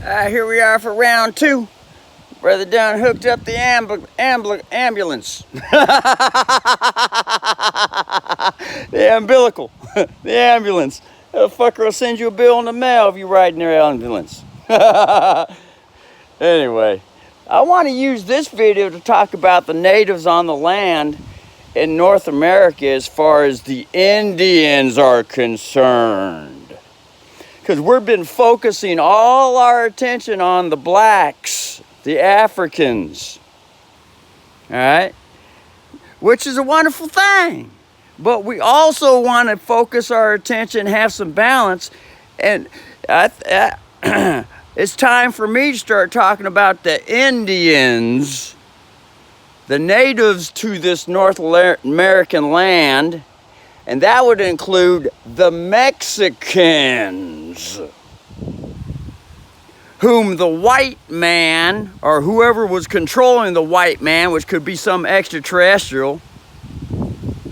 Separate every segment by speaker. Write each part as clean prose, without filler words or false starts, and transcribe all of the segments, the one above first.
Speaker 1: Here we are for round two. Brother done hooked up the ambulance. The umbilical. The ambulance. The fucker will send you a bill in the mail if you ride in their ambulance. Anyway, I want to use this video to talk about the natives on the land in North America as far as the Indians are concerned. Because we've been focusing all our attention on the blacks, the Africans, all right? Which is a wonderful thing. But we also want to focus our attention, have some balance, and it's time for me to start talking about the Indians, the natives to this North American land, and that would include the Mexicans, whom the white man, or whoever was controlling the white man, which could be some extraterrestrial,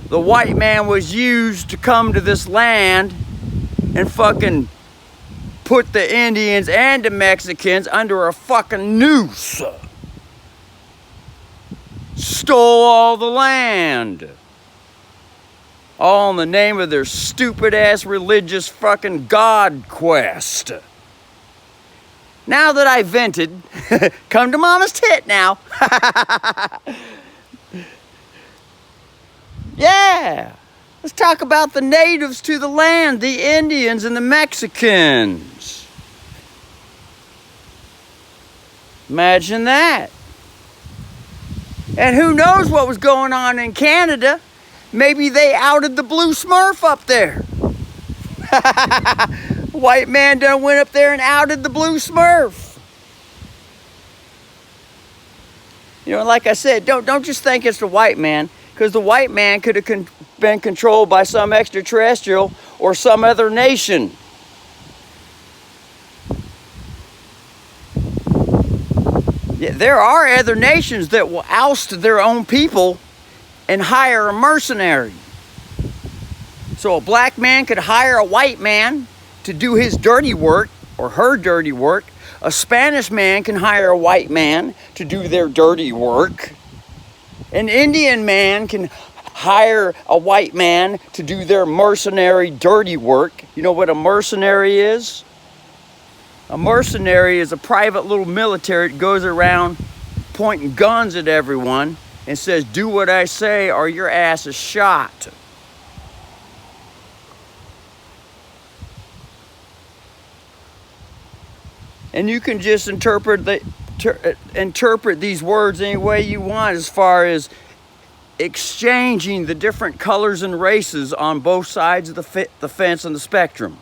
Speaker 1: the white man was used to come to this land and fucking put the Indians and the Mexicans under a fucking noose. Stole all the land. All in the name of their stupid ass religious fucking God quest. Now that I vented, come to mama's tit now. Yeah, let's talk about the natives to the land, the Indians and the Mexicans. Imagine that. And who knows what was going on in Canada? Maybe they outed the blue Smurf up there. White man done went up there and outed the blue Smurf. You know, like I said, don't just think it's the white man, because the white man could have been controlled by some extraterrestrial or some other nation. Yeah, there are other nations that will oust their own people and hire a mercenary. So a black man could hire a white man to do his dirty work or her dirty work. A Spanish man can hire a white man to do their dirty work. An Indian man can hire a white man to do their mercenary dirty work. You know what a mercenary is? A mercenary is a private little military that goes around pointing guns at everyone and says, do what I say or your ass is shot. And you can just interpret these words any way you want as far as exchanging the different colors and races on both sides of the fence and the spectrum.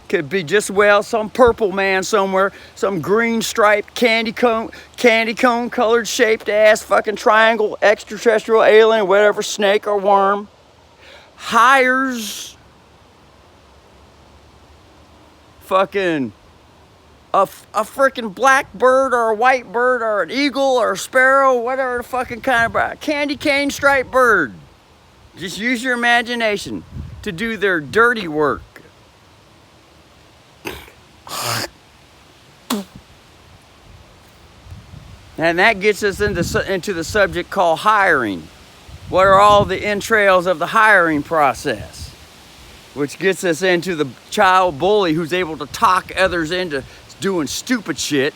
Speaker 1: Could be just well some purple man somewhere, some green striped candy cone colored shaped ass fucking triangle, extraterrestrial alien, whatever, snake or worm, hires fucking a freaking black bird or a white bird or an eagle or a sparrow, whatever the fucking kind of bird, candy cane striped bird. Just use your imagination to do their dirty work. And that gets us into the subject called hiring. What are all the entrails of the hiring process? Which gets us into the child bully who's able to talk others into doing stupid shit.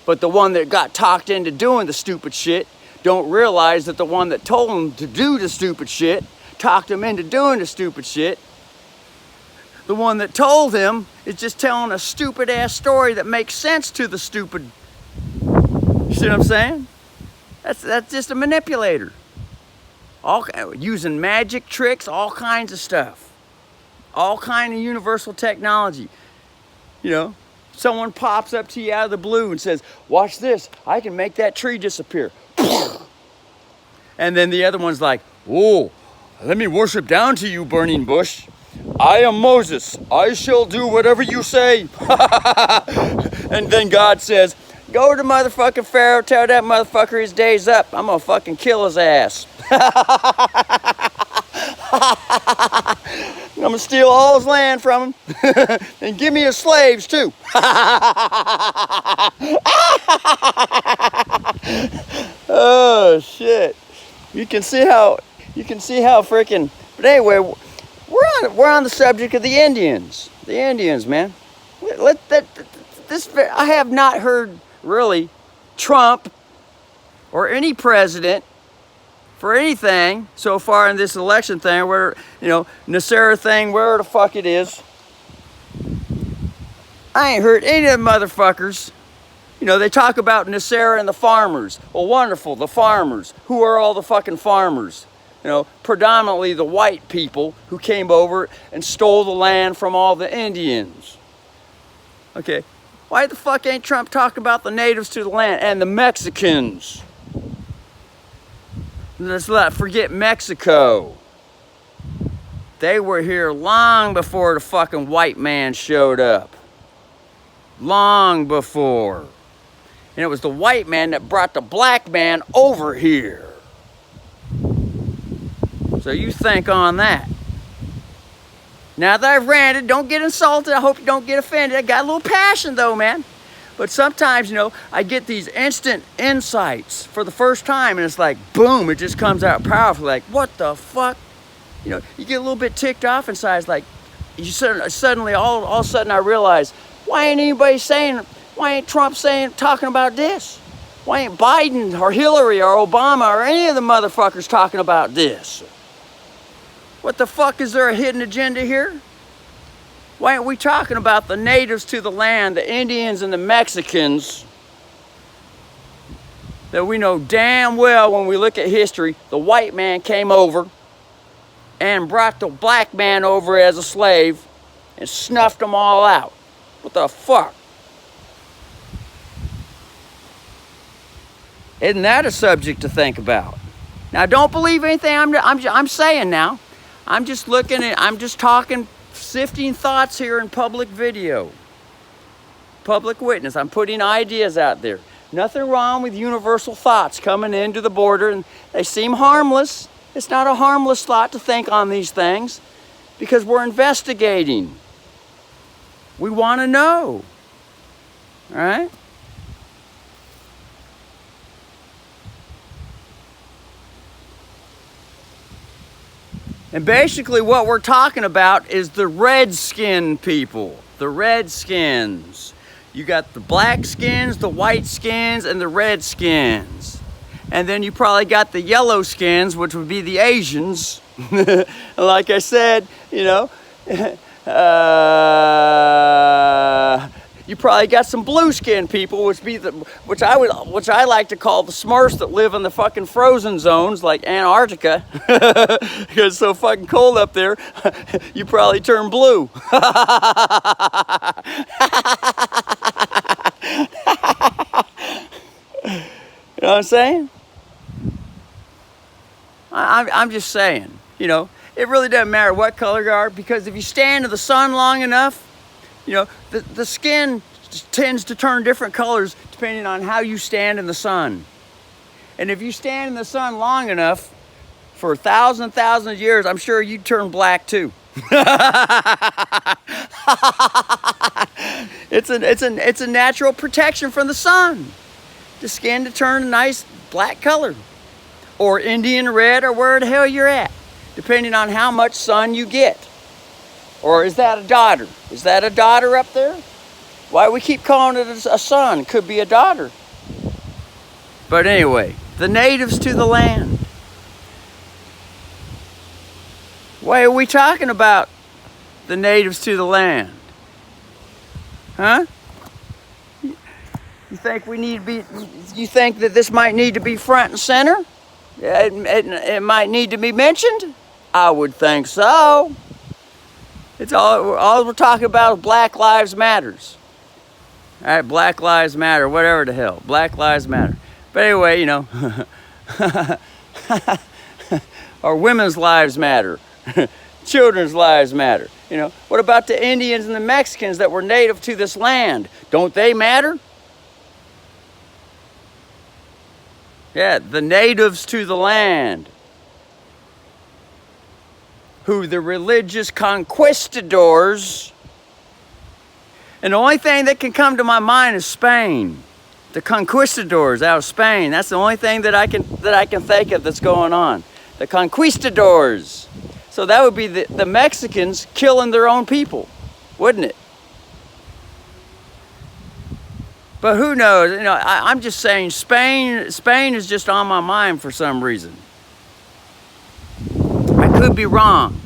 Speaker 1: But the one that got talked into doing the stupid shit don't realize that the one that told them to do the stupid shit talked him into doing the stupid shit. The one that told him is just telling a stupid ass story that makes sense to the stupid. You see what I'm saying? That's just a manipulator. Using magic tricks, all kinds of stuff. All kind of universal technology. You know, someone pops up to you out of the blue and says, watch this, I can make that tree disappear. And then the other one's like, whoa, let me worship down to you, burning bush. I am Moses. I shall do whatever you say. And then God says, go to motherfucking Pharaoh, tell that motherfucker his day's up. I'm gonna fucking kill his ass. I'm gonna steal all his land from him and give me his slaves too. Oh shit! You can see how freaking. But anyway, we're on the subject of the Indians. The Indians, man. I have not heard really Trump or any president for anything so far in this election thing, where, you know, Nasara thing, where the fuck it is. I ain't heard any of them motherfuckers. You know, they talk about Nasara and the farmers. Well, wonderful, the farmers. Who are all the fucking farmers? You know, predominantly the white people who came over and stole the land from all the Indians. Okay, why the fuck ain't Trump talking about the natives to the land and the Mexicans? Let's not forget Mexico. They were here long before the fucking white man showed up. Long before. And it was the white man that brought the black man over here. So you think on that. Now that I've ranted, don't get insulted. I hope you don't get offended. I got a little passion though, man. But sometimes, you know, I get these instant insights for the first time, and it's like, boom, it just comes out powerful. Like, what the fuck? You know, you get a little bit ticked off inside. It's like, you suddenly, all of a sudden I realize, why ain't Trump talking about this? Why ain't Biden or Hillary or Obama or any of the motherfuckers talking about this? What the fuck, is there a hidden agenda here? Why aren't we talking about the natives to the land, the Indians and the Mexicans, that we know damn well when we look at history, the white man came over and brought the black man over as a slave and snuffed them all out. What the fuck? Isn't that a subject to think about? Now, don't believe anything I'm saying now. I'm just talking, sifting thoughts here in public video. Public witness. I'm putting ideas out there. Nothing wrong with universal thoughts coming into the border, and they seem harmless. It's not a harmless thought to think on these things because we're investigating. We want to know. All right? And basically what we're talking about is the red-skinned people, the redskins. You got the black skins, the white skins, and the red skins. And then you probably got the yellow skins, which would be the Asians. Like I said, you know, you probably got some blue-skinned people, which I like to call the Smurfs that live in the fucking frozen zones like Antarctica, because it's so fucking cold up there. You probably turn blue. You know what I'm saying? I'm just saying, you know, it really doesn't matter what color you are, because if you stand in the sun long enough, you know, the skin tends to turn different colors depending on how you stand in the sun. And if you stand in the sun long enough, for thousands of years, I'm sure you'd turn black too. It's a natural protection from the sun. The skin to turn a nice black color. Or Indian red, or where the hell you're at, depending on how much sun you get. Or is that a daughter? Is that a daughter up there? Why we keep calling it a son? Could be a daughter. But anyway, the natives to the land. Why are we talking about the natives to the land? Huh? You think we need to be? You think that this might need to be front and center? It might need to be mentioned? I would think so. It's all we're talking about is Black Lives Matters. All right, Black Lives Matter, whatever the hell. Black Lives Matter. But anyway, you know, or women's lives matter. Children's lives matter. You know, what about the Indians and the Mexicans that were native to this land? Don't they matter? Yeah, the natives to the land. who the religious conquistadors, and the only thing that can come to my mind is Spain. The conquistadors out of Spain. That's the only thing that I can think of that's going on. The conquistadors. So that would be the Mexicans killing their own people, wouldn't it? But who knows? You know, I'm just saying Spain is just on my mind for some reason. I could be wrong.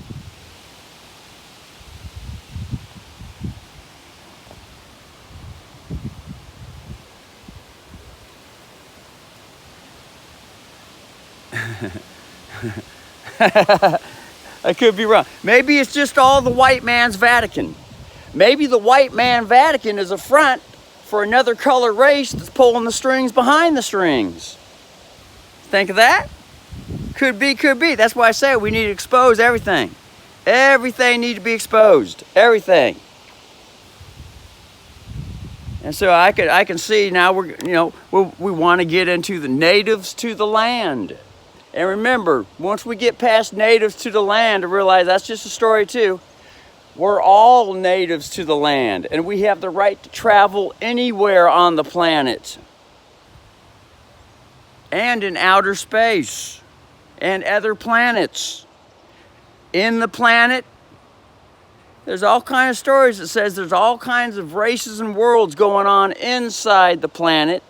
Speaker 1: I could be wrong. Maybe it's just all the white man's Vatican. Maybe the white man Vatican is a front for another color race that's pulling the strings behind the strings. Think of that? Could be, could be. That's why I say we need to expose everything. Everything needs to be exposed. Everything. And so I can see now we want to get into the natives to the land. And remember, once we get past natives to the land, to realize that's just a story too. We're all natives to the land, and we have the right to travel anywhere on the planet. And in outer space, and other planets. In the planet, there's all kinds of stories that says there's all kinds of races and worlds going on inside the planet.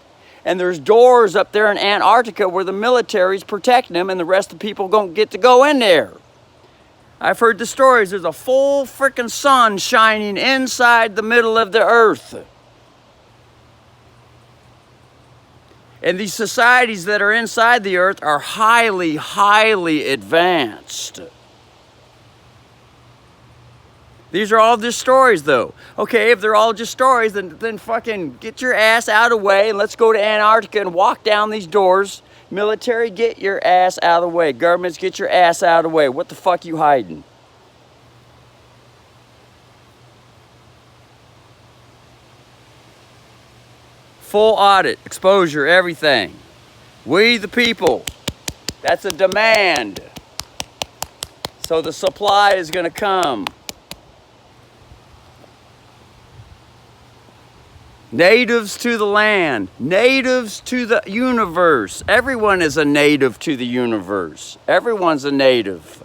Speaker 1: And there's doors up there in Antarctica where the military's protecting them and the rest of the people don't get to go in there. I've heard the stories. There's a full freaking sun shining inside the middle of the earth. And these societies that are inside the earth are highly, highly advanced. These are all just stories, though. Okay, if they're all just stories, then fucking get your ass out of the way and let's go to Antarctica and walk down these doors. Military, get your ass out of the way. Governments, get your ass out of the way. What the fuck you hiding? Full audit, exposure, everything. We the people. That's a demand. So the supply is going to come. Natives to the land, natives to the universe. Everyone is a native to the universe. Everyone's a native.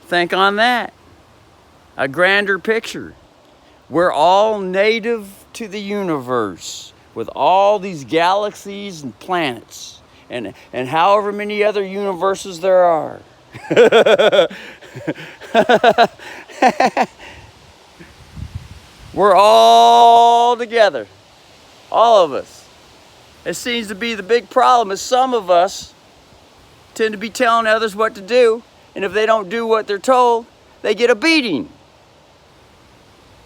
Speaker 1: Think on that. A grander picture. We're all native to the universe with all these galaxies and planets and however many other universes there are. We're all together, all of us. It seems to be the big problem is some of us tend to be telling others what to do, and if they don't do what they're told, they get a beating.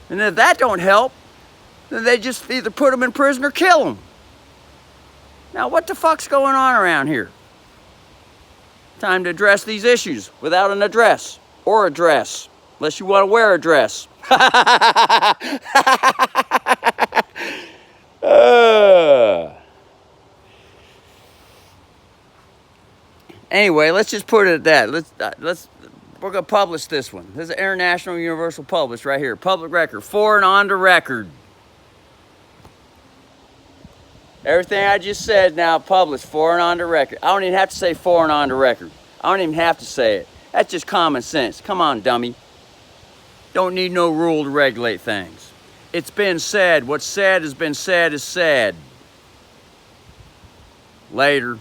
Speaker 1: And if that don't help, then they just either put them in prison or kill them. Now what the fuck's going on around here? Time to address these issues without an address or a dress, unless you want to wear a dress. Anyway, let's just put it at that. We're gonna publish this one. This is International Universal Published right here. Public record, for and on the record. Everything I just said now published, for and on the record. I don't even have to say for and on the record. I don't even have to say it. That's just common sense. Come on, dummy. Don't need no rule to regulate things. It's been said. What's said has been said is said. Later.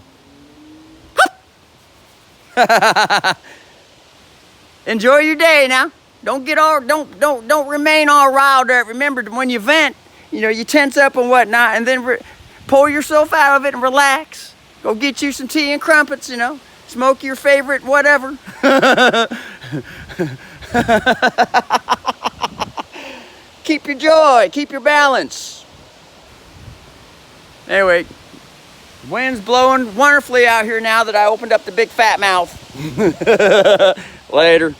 Speaker 1: Enjoy your day now. Don't remain all riled up. Remember, when you vent, you tense up and whatnot, and then pull yourself out of it and relax. Go get you some tea and crumpets, Smoke your favorite whatever. Keep your joy, keep your balance. Anyway, wind's blowing wonderfully out here now that I opened up the big fat mouth. Later.